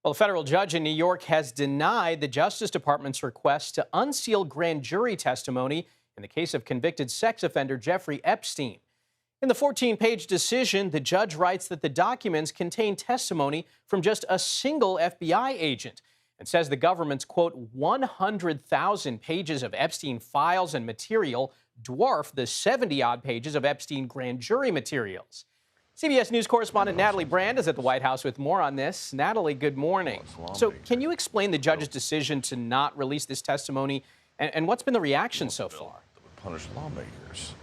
Well, a federal judge in New York has denied the Justice Department's request to unseal grand jury testimony in the case of convicted sex offender Jeffrey Epstein. In the 14-page decision, the judge writes that the documents contain testimony from just a single FBI agent and says the government's, quote, 100,000 pages of Epstein files and material dwarf the 70-odd pages of Epstein grand jury materials. CBS News correspondent Natalie Brand is at the White House with more on this. Natalie, good morning. So can you explain the judge's decision to not release this testimony and what's been the reaction so far? That would punish lawmakers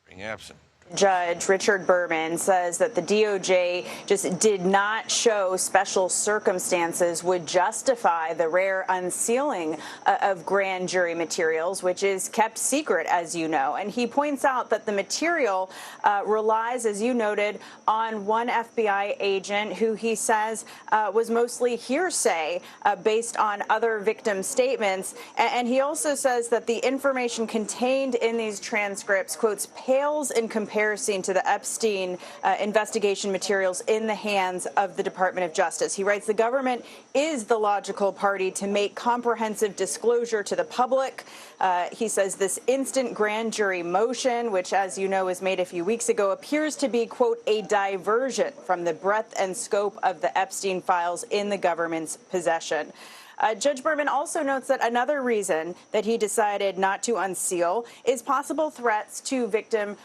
being absent. Judge Richard Berman says that the DOJ just did not show special circumstances would justify the rare unsealing of grand jury materials, which is kept secret, as you know. And he points out that the material relies, as you noted, on one FBI agent who he says was mostly hearsay based on other victim statements. And he also says that the information contained in these transcripts, quotes, pales in comparison to the Epstein investigation materials in the hands of the Department of Justice. He writes the government is the logical party to make comprehensive disclosure to the public. He says this instant grand jury motion, which, as you know, was made a few weeks ago, appears to be, quote, a diversion from the breadth and scope of the Epstein files in the government's possession. Judge Berman also notes that another reason that he decided not to unseal is possible threats to victim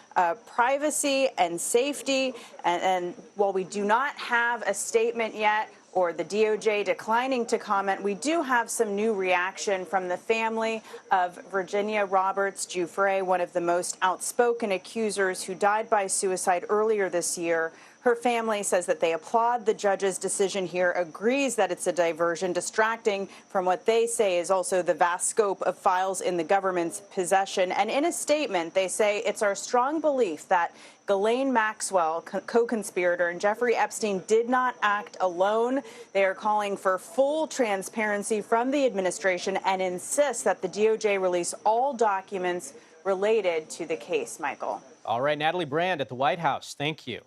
privacy and safety. And while we do not have a statement yet, or the DOJ declining to comment, we do have some new reaction from the family of Virginia Roberts Giuffre, one of the most outspoken accusers who died by suicide earlier this year. Her family says that they applaud the judge's decision here, agrees that it's a diversion, distracting from what they say is also the vast scope of files in the government's possession. And in a statement, they say it's our strong belief that Ghislaine Maxwell, co-conspirator, and Jeffrey Epstein did not act alone. They are calling for full transparency from the administration and insist that the DOJ release all documents related to the case, Michael. All right, Natalie Brand at the White House. Thank you.